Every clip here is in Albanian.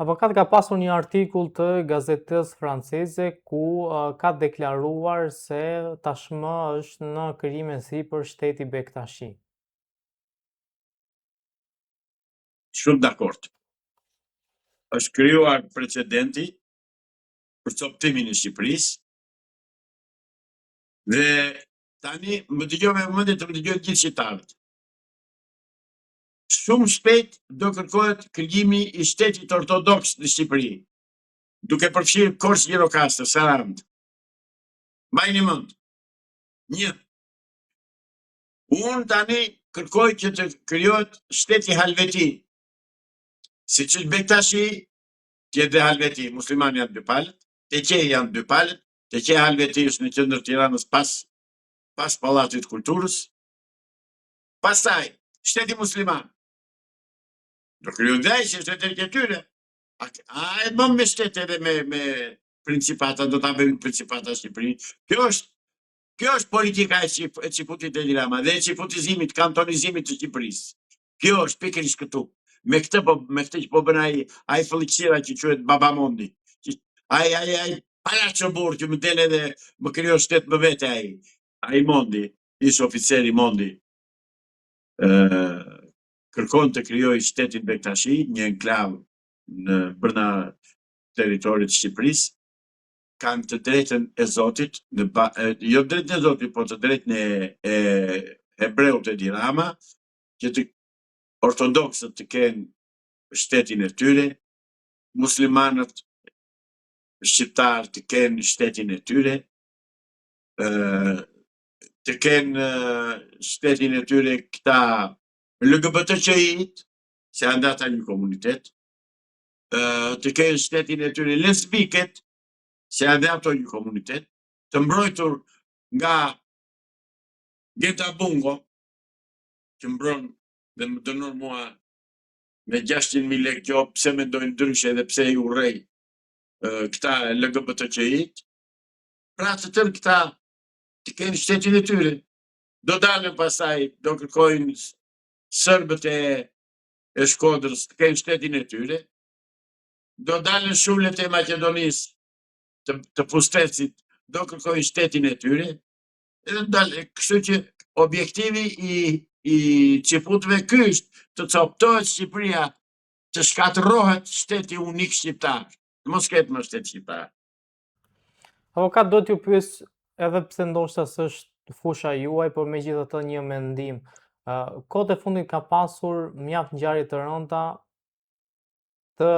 Avokat ka pasur një artikull të gazetës franceze ku ka deklaruar se tashmë është në krijim e sipër shteti Bektashi. Shumë dakord. Është krijuar precedenti për coptimin e Shqipërisë dhe tani më dëgjoj me vëmendje të më dëgjojnë gjithë shqiptarët. Shumë shpejt do kërkohet krijimi i shtetit ortodoks në Shqipëri, duke përfshirë Korçë, Gjirokastër, Sarandë. Mbajini mend. 1. Unë tani kërkoj që të krijohet shteti Halveti. Siç është Bektashi, tjetë dhe Halveti, muslimanë janë dy palët, Teqe janë dy palët, Teqe Halveti është në qendër Tiranës pas Pallatit Kulturës. Pastaj, shteti musliman. Do krijohet dhe ai që shteti e tyre. A e bëm me shtet edhe me principata, do ta bëjmë principata Shqipëri. Kjo është politika e Ciputit e Rama dhe e ciputizimit, kantonizimit të Shqipërisë. Kjo është pikërisht këtu. Me këtë që po bën ai fëlliqësira që quhet Babamondi. Ai Palazzo Burr që më del edhe më krijon shtet më vete ai. Ai Mondi, ish oficeri Mondi. Kërkon të krijojë shtetin Bektashi, një enklav në brenda territorit të Shqipërisë, kanë të drejtën e Zotit, jo drejtën e Zotit, po të drejtën e hebreut e Rama, që të ortodoksët të kenë shtetin e tyre, muslimanët shqiptar të kenë shtetin e tyre, të kenë shtetin e tyre këta LGBTQI-t, se janë ata një komunitet, të kenë shtetin e tyre lesbiket, se janë ato një komunitet, të mbrojtur nga Geta Bungo, që mbron dhe më dënon mua me 600.000 lekë kjo, pse mendojnë ndryshe dhe pse i urrej këta LGBTQI-t. Pra të tërë këta të kenë shtetin e tyre. Do dalën pasaj, do kërkojnë sërbët e Shkodrës të kenë shtetin e tyre. Do dalën shullet e Maqedonisë të Pustecit, do kërkojnë shtetin e tyre. Kështu që objektivi i Ciputëve ky është të coptohet Shqipëria, të shkatërrohet shteti unik shqiptar. Mos ketë më shtet shqiptar. Avokat, do t'ju pyes edhe pse ndoshta s'është fusha juaj, por megjithatë një mendim. Kohët e fundit ka pasur mjaft ngjarje të rënda të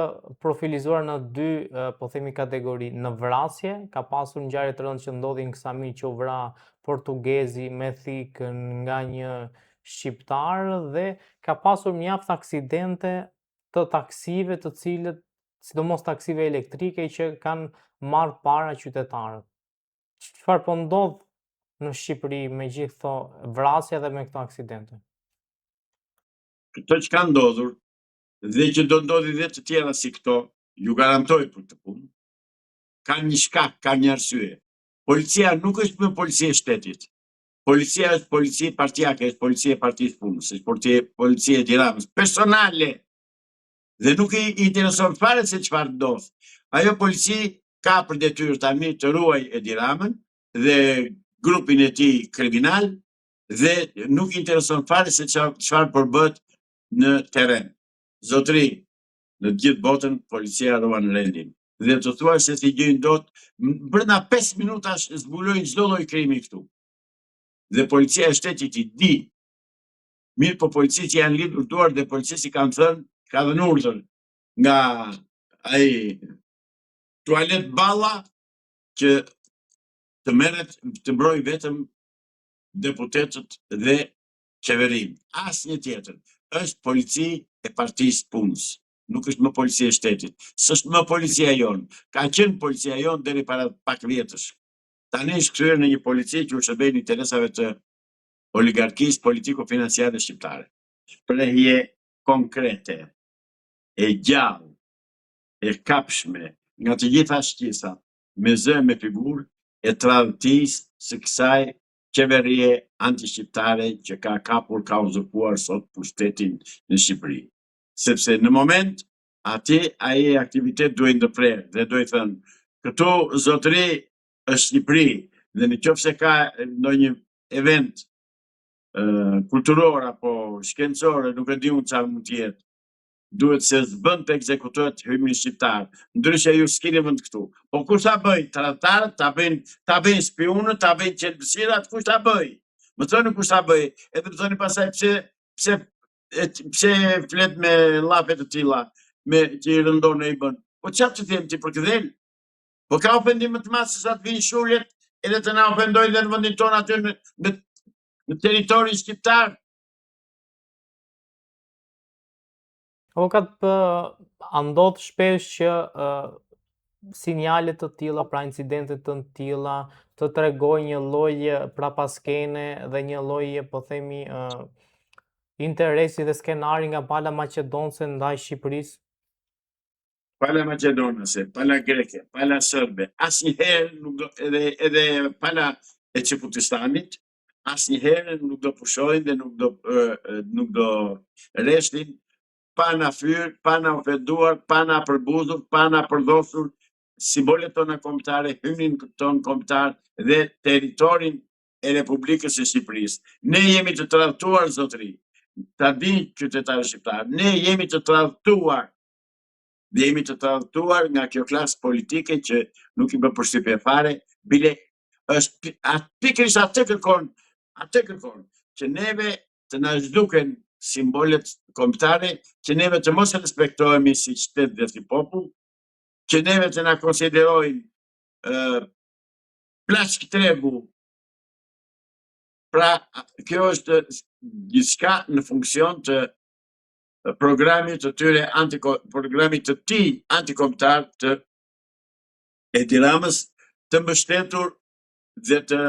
profilizuar në dy, po themi, kategori. Në vrasje, ka pasur ngjarje të rënda që ndodhin Ksami që u vra portugezi me thikën nga një shqiptar dhe ka pasur mjaft aksidente të taksive të cilët, sidomos taksive elektrike, që kanë marrë para qytetarët. Çfarë po ndodh në Shqipëri me gjithë këto vrasje dhe me këto aksidente? Këto që ka ndodhur dhe që do ndodhi dhe të tjera si këto, ju garantoj për të punë, ka një shkak, ka një arsye. Policia nuk është më policia e shtetit. Policia është policia partijake, është policia e partisë punës, është policia e Tiranës, personale. Dhe nuk i intereson fare se çfarë ndodh. Ajo polici ka për detyrë tani të ruaj Edi Ramën dhe grupin e tij kriminal dhe nuk i intereson fare se çfarë përbëhet në terren. Zotëri, në gjithë botën policia ruan rendin. Dhe të thuaj se si gjejnë dot, brenda 5 minutash zbulojnë çdo lloj krimi këtu. Dhe policia e shtetit i di. Mirë, po policit janë lidhur duart dhe policisë i kanë thënë, ka dhënë urdhër nga ai tualet balla që të merret, të mbroj vetëm deputetët dhe qeverinë. Asnjë tjetër. Është polici e partisë punës. Nuk është më policia e shtetit. S'është më policia jonë. Ka qenë policia jonë deri para pak vjetësh. Tani është kthyer në një polici që u shërben interesave të oligarkisë politiko-financiare shqiptare. Shprehje konkrete, e gjallë, e kapshme, nga të gjitha shqisat, me zë me figurë, e tradhtisë së kësaj qeverie antishqiptare që ka kapur, ka uzurpuar sot pushtetin në Shqipëri. Sepse në moment Ati ai aktivitet duhet ndërprer dhe duhet thënë, këtu zotëri është Shqipëri dhe në qoftë se ka ndonjë event kulturor apo shkencor, nuk e di unë çfarë mund të jetë, duhet se s'bën të ekzekutohet hymni shqiptar. Ndryshe ju s'keni vend këtu. Po kush ta bëj? Tradhtarët, ta bëjnë spionët, ta bëjnë qelbësirat, kush ta bëj? Më thoni kush ta bëj? Edhe më thoni pastaj pse flet me llafe të tilla, me që i rëndon e i bën. Po çfarë të them ti për këdhel? Po ka ofendim më të madh se sa të vinë shurjet edhe të na ofendojnë dhe në vendin tonë aty në territorin shqiptar. Avokat, a ndodh shpesh që sinjale të tilla, pra incidente të tilla, të tregojnë një lloj prapaskene dhe një lloj, po themi, interesi dhe skenari nga pala maqedonëse ndaj Shqipërisë? Pala maqedonëse, pala greke, pala serbe, asnjëherë nuk do edhe pala e Çefutistanit, asnjëherë nuk do pushojnë dhe nuk do reshtin pa na fyr, pa na ofenduar, pa na përbuzur, pa na përdosur simbolet tona kombëtare, hymnin ton kombëtar dhe territorin e Republikës së Shqipërisë. Ne jemi të tradhtuar zotëri, ta dinë qytetarët shqiptar, ne jemi të tradhtuar. Dhe jemi të tradhtuar nga kjo klasë politike që nuk i bën përshtypje fare, bile është pikërisht atë kërkon që neve të na zhduken simbolet kombëtare, që neve të mos e respektohemi si shtet dhe si popull, që neve të na konsiderojnë plaçk tregu. Pra, kjo është gjithçka në funksion të programit të tyre programit të tij antikombëtar të Edi Ramës, të mbështetur dhe të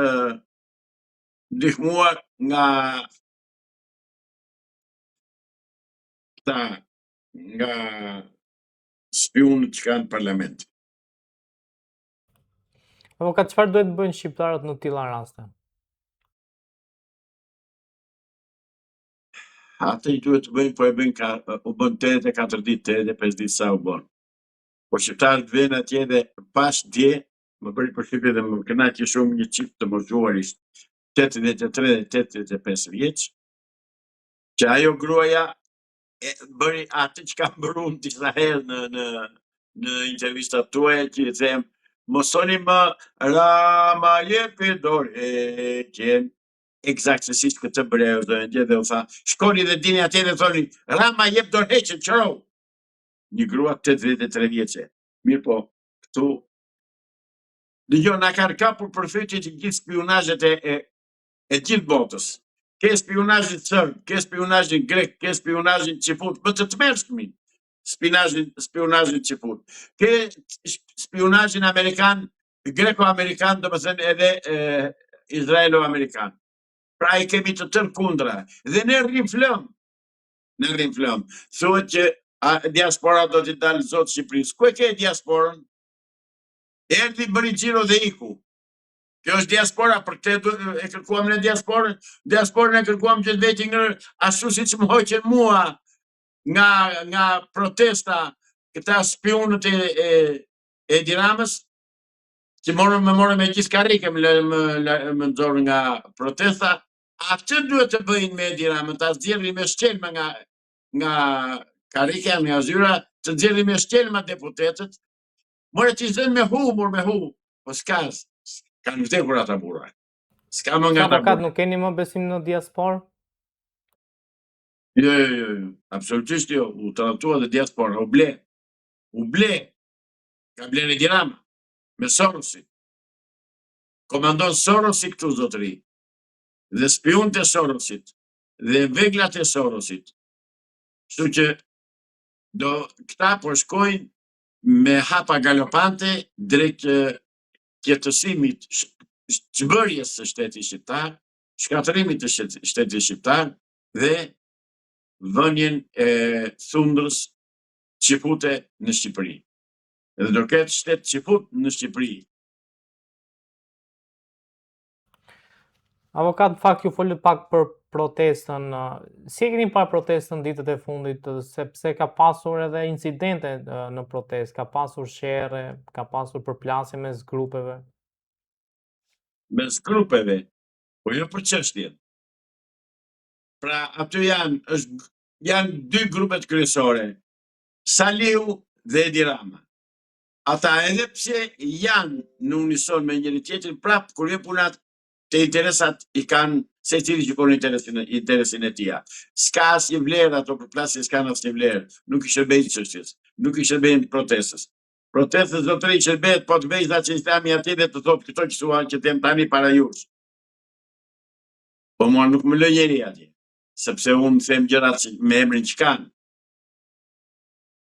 ndihmuar nga spionët që kanë parlament. Avokat, çfarë duhet të bëjnë shqiptarët në tilla raste? Atë i duhet të bëjnë, po e bëjnë u bën 84 ditë, 85 ditë sa u bën. Po shqiptarët vjen atje dhe pas dje, më bëri përshtypje dhe më kënaqi shumë një çift të moshuarisht 83 dhe 85 vjeç, që ajo gruaja bëri atë që kam bërë unë disa herë në intervistat tuaja, që i them, mosoni më Rama jepi dorëheqjen, eksaktësisht këtë breu dhe u tha, shkoni dhe dini atje dhe thoni, Rama jep dorëheqjen, qërou. Një grua 83 vjeçe. Mirë po, këtu dëgjoj, na kanë kapur përfytje të gjithë spionazhet e gjithë botës. Ke spionazhin serb, ke spionazhin grek, ke spionazhin çifut, më të tmerrshmin. Spionazhin çifut. Ke spionazhin amerikan, greko-amerikan, domethënë edhe izraelo-amerikan. Pra i kemi të tërë kundra. Dhe ne rrim flëm. Thuhet që diaspora do t'i dalë zotë Shqipërisë. Ku e ke diasporën? Erdhi bëri xhiro dhe iku. Kjo është diaspora, për këtë e kërkuam në diasporën. Diasporën e kërkuam që të veti ngërë ashtu si që më hoqen mua nga protesta këta spionët e Edi Ramës, që më morën me gjithë karrike, më nxorën nga protesta. Atë duhet të bëjnë me Edi Ramën, ta zgjerrin me shkelma nga karrika, nga zyra, të nxjerrin me shkelma deputetët. More t'i zënë me humor, po s'ka, kanë vdekur ata burra. S'ka më nga ata burra. Avokat, nuk keni më besim në diasporë? Jo, absolutisht jo, u tradhtua dhe diaspora, u ble, ka blerë Edi Rama, me Sorosin. Komandon Sorosi këtu zotëri, dhe spionët e Sorosit, dhe veglat e Sorosit. Kështu që këta po shkojnë me hapa galopante drejt qetësimit, çbërjes së shtetit shqiptar, shkatërimit të shtetit shqiptar dhe vënien e thundrës çifute në Shqipëri. Dhe do ketë shtet çifut në Shqipëri. Avokat, në fakt ju folët pak për protestën. Si e keni parë protestën ditët e fundit, sepse ka pasur edhe incidente në protestë, ka pasur sherrje, ka pasur përplasje mes grupeve. Mes grupeve, po jo për çështjen. Pra aty janë dy grupet kryesore, Saliu dhe Edi Rama. Ata edhe pse janë në unison me njëri tjetrin, prap kur vjen puna te interesat i kanë secili që kanë interesin e tij. S'ka asnjë vlerë ato përplasje, s'kan asnjë vlerë. Nuk i shërbejnë çështjes, nuk i shërbejnë protestës. Protestës zotëri shërbehet po të vëjza që Islami atje dhe të thotë këto që thua që them tani para jush. Po mua nuk më lë njeri atje, sepse unë them gjërat me emrin që kanë.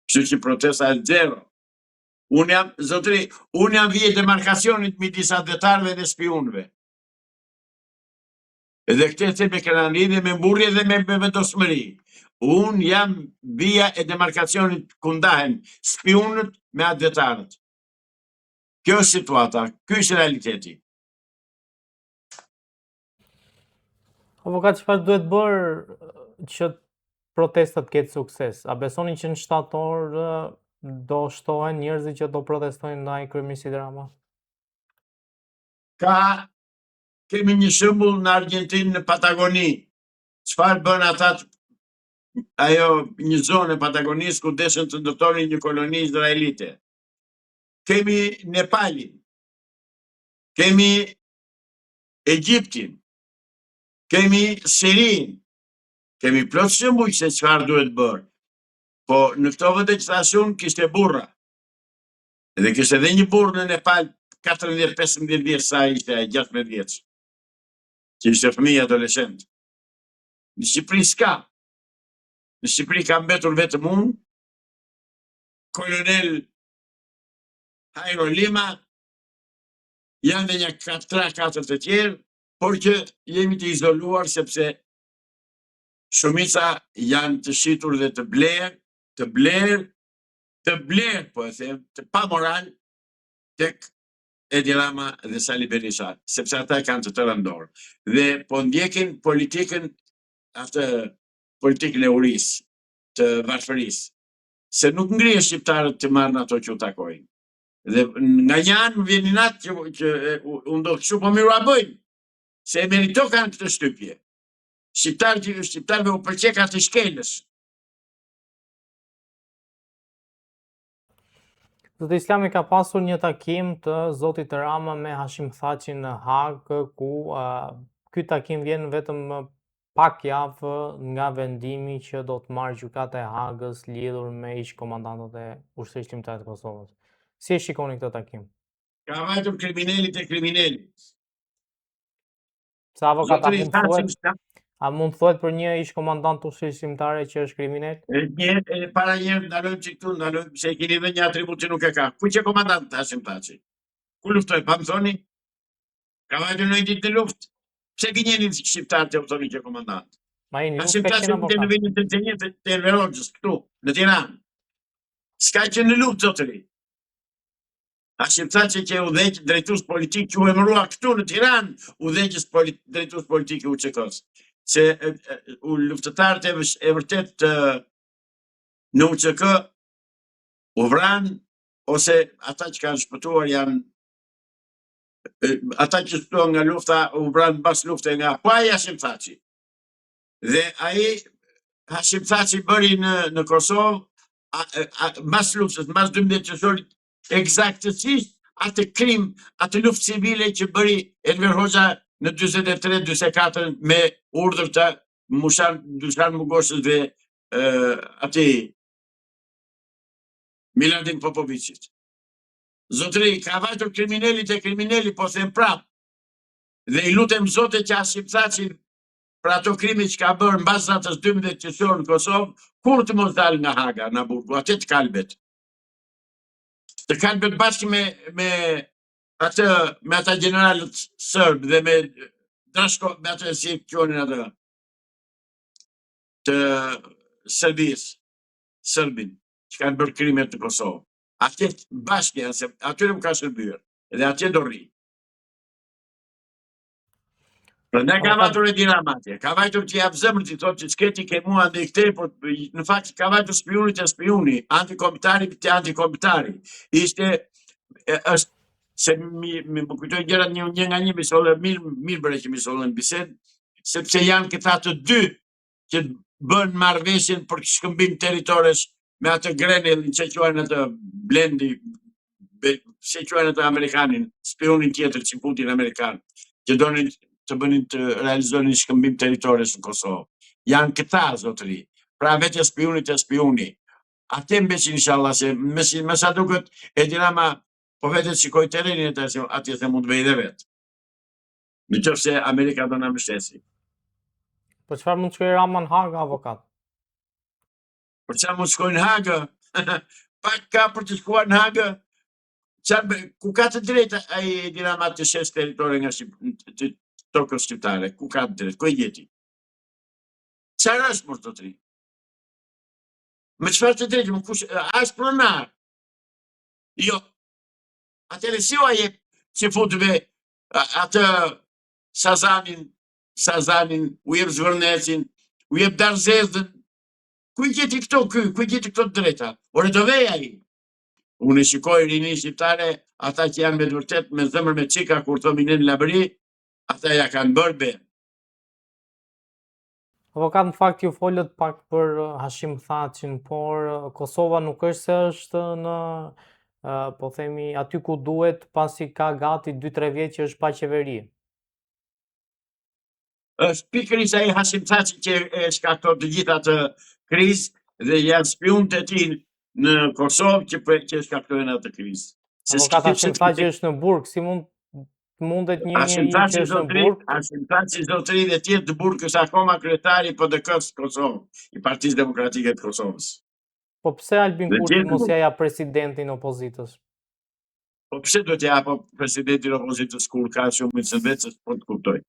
Kështu që protesta është zero. Unë jam vije demarkacionit midis adhetarëve dhe spionëve. Edhe këtë se me kanë lidhje me mburrje dhe me vendosmëri. Unë jam vija e demarkacionit ku ndahen spionët me adhetarët. Kjo është situata, ky është realiteti. Avokat, çfarë duhet bërë që protestat ketë sukses? A besoni që në shtator do shtohen njerëzit që do protestojnë ndaj kryeministit Rama? Kemi një shembull në Argjentinë, në Patagoni. Çfarë bën ata? Ajo një zonë e Patagonisë ku deshin të ndërtonin një koloni izraelite. Kemi Nepalin, kemi Egjiptin, kemi Sirin, kemi plot shembuj se çfarë duhet bërë. Po në këto vende që thash unë kishte burra. Edhe kishte edhe një burrë në Nepal 14-15 vjeç, sa ishte 16 vjeç. Që ishte fëmijë adoleshent. Në Shqipëri s'ka. Në Shqipëri ka mbetur vetëm unë, kolonel Jairo Lima, janë dhe një 3-4 të tjerë, por që jemi të izoluar sepse shumica janë të shitur dhe të blerë, po e them, të pa moral tek Edi Rama dhe Sali Berisha, sepse ata kanë të tëra në dorë. Dhe po ndjekin politikën e urisë, të varfërisë, se nuk ngrihen shqiptarët të marrin ato që u takojnë. Dhe nga një anë më vjen natë që unë do kështu po miru a bëjnë, se e merito kanë këtë shtypje. Shqiptarëve u përqek atë shkelës. Zoti Islami ka pasur një takim të zotit Rama me Hashim Thaçin në Hagë, ku ky takim vjen vetëm pak javë nga vendimi që do të marrë gjykata e Hagës lidhur me ish komandantët e Ushtrisë Shqiptare të Kosovës. Si e shikoni këtë takim? Ka vajtur kriminalit e kriminalit. Sa avokat, a mund thuhet për një ish komandant të Ushtrisë Shqiptare që është kriminal? Para njerë ndalojmë që këtu, ndalojmë se e keni dhe një atribut që nuk e ka. Ku që komandant të Hashim Thaçi? Ku luftoj, pa më thoni? Ka vajtur në ditë në luft? Pse gënjenin si shqiptarë të thoni që komandant? Hashim Thaçi në vendin të njëtë të Elverogjës këtu, në Tiranë. S'ka që në luft, zotëri. Hashim Thaçi që udhëheq drejtues politik që u emërua këtu në Tiranë, udhëheqës drejtues politik i UÇK-s. Se luftëtarët e vërtet në UÇK u vranë, ose ata që kanë shpëtuar janë, ata që shpëtuan nga lufta u vranë mbas lufte nga ai Hashim Thaçi. Dhe ai Hashim Thaçi bëri në Kosovë, mbas luftës, mbas 12 qershor, eksaktësisht atë krim, atë luftë civile që bëri Enver Hoxha në 43-44 me urdhër të Dušan Mugošës dhe ati Miladin Popovicit. Zotëri, ka vajtur kriminalit e kriminali, po them prap, dhe i lutem zote që Hashim Thaçi për ato krimi që ka bërë mbas natës 12 qershor në Kosovë, kur të mos dalë nga Haga, në Burgu, atë të kalbet. Të kalbet bashkë me ata generalët sërbë dhe me Drashko, me atë si qonin atë të Sërbin, që kanë bërë krimet në Kosovë. Atje bashkë janë, se atyre më ka shërbyer, edhe atje do rri. Prandaj ka Avokat, vajtur Edi Rama atje. Ka vajtur që jap zemër ti thotë që s'keti ke mua ndaj këtej, por në fakt ka vajtur spionit e spioni, antikombëtari te antikombëtari. Ishte është se më kujtoj gjërat një nga një misolle mirë bëre që misollën bisedë, sepse janë këta të dy që bën marrëveshjen për shkëmbim territoresh me atë Grenellin që quajnë atë Blendi, se quajnë atë amerikanin, spionin tjetër që Putin amerikan, që donin të bënin të realizonin shkëmbim territoresh në Kosovë. Janë këta zotëri. Pra vetë spionit e spioni. Atë mbeç inshallah se me sa duket Edi Rama po vetë shikoj terrenin atje se mund të bëjë edhe vetë. Në qoftë se Amerika do na mbështesi. po çfarë mund të shkojë Rama në Hagë, avokat? Për çfarë mund shkojnë në Hagë? Pak ka për të shkuar në Hagë. Ku ka të drejtë ai Edi Rama të shes territorin nga tokës shqiptare? Ku ka të drejtë? Ku e gjeti? Çfarë është më zotëri? Me çfarë të drejtë? As pronar. Jo. Atëre si u jep që futve atë Sazanin, u jep Zvërnecin, u jep Darzezën. Ku i gjeti këto ku i gjeti këto të drejta? Ore do vej ai. Unë shikoj rini shqiptare, ata që janë me vërtet me zemër me çika kur thomin në labëri, ata ja kanë bërë be. Avokat, në fakt ju folët pak për Hashim Thaçin, por Kosova nuk është se është në po themi aty ku duhet, pasi ka gati 2-3 vjet që është pa qeveri. Është pikërisht ai Hashim Thaçi që e shkakton të gjitha të krizë dhe janë spionët e tij në Kosovë që shkaktojnë atë krizë. Avokat, Hashim Thaçi është në burg, si mundet një njeri që është në burg? Hashim Thaçi zotëri dhe tjetë të burg është akoma kryetari i PDK-s Kosovë, i Partisë Demokratike të Kosovës. Po pse Albin Kurti mos ja presidentin opozitës? Po pse do t'ja apo presidentin opozitës kur ka shumë të veçës, po të kuptoj.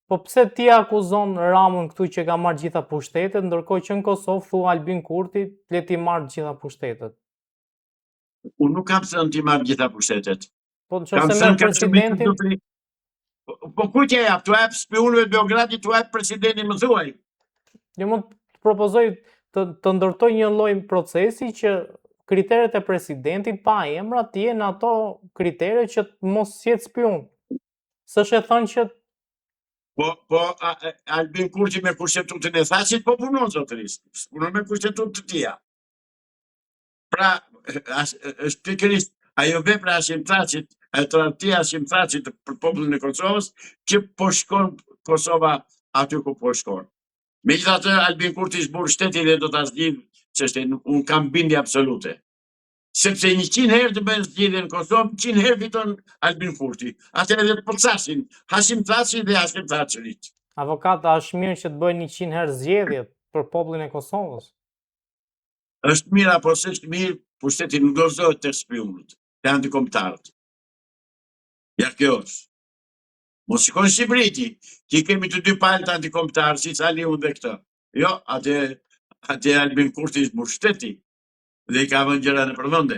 Po pse ti akuzon Ramën këtu që ka marrë gjitha pushtetet, ndërkohë që në Kosovë thua Albin Kurti le ti marrë gjitha pushtetet? Unë nuk kam thënë ti marrë gjitha pushtetet. Po nëse merr presidentin, po ku t'ja jap? Tu jap spionëve të Beogradit, tu jap presidentin, më thuaj. Një mund të propozoj të ndërtoj një lloj procesi që kriteret e presidentit pa emra të jenë ato kritere që mos jetë spion. S'është e thënë që Po Albin Kurti me kushtetutën e Thaçit po punon zotërisht. Punon me kushtetutë të tija. Pra, është pikërisht ajo vepra e Hashim Thaçit, e tradhtia e Hashim Thaçit për popullin e Kosovës që po shkon Kosova aty ku po shkon. Megjithatë Albin Kurti zbur shteti dhe do ta zgjidh çështjen, unë kam bindje absolute. Sepse 100 herë të bëjnë zgjedhje në Kosovë, 100 herë fiton Albin Kurti. Atëherë dhe të përcasin Hashim Thaçi dhe Hashim Thaçërit. Avokat, është mirë që të bëjnë 100 herë zgjedhje për popullin e Kosovës? Është mirë apo s'është mirë, pushteti nuk dorëzohet tek spionët, te antikombëtarët. Ja kjo është. Mos shikon Shqipëri ti, që kemi të dy palët antikombëtarë, si Saliu dhe këtë. Jo, atë Albin Kurti zbur shteti dhe i ka vënë gjëra në përvende.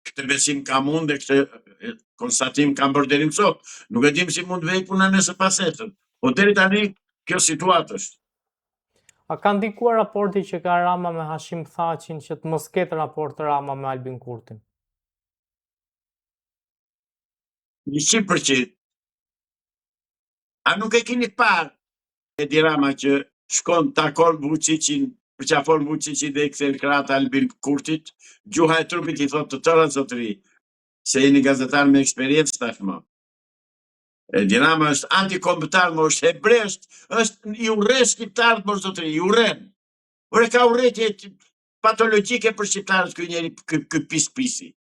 Këtë besim kam unë dhe këtë konstatim kam bërë deri më sot. Nuk e dim si mund vej puna nëse pasetën. Po deri tani kjo situatë është. A ka ndikuar raporti që ka Rama me Hashim Thaçin që të mos ketë raport Rama me Albin Kurtin? 100%. A nuk e keni parë Edi Rama që shkon takon Vučićin, përqafon Vučićin dhe i kthen krahët Albin Kurtit, gjuha e trupit i thot të tëra zotëri, se jeni gazetar me eksperiencë tashmë. Edi Rama është antikombëtar, më është hebresht, është i urren shqiptarët, më zotëri, i urren. Ore ka urrëtie patologjike për shqiptarët ky njeri, ky pisi.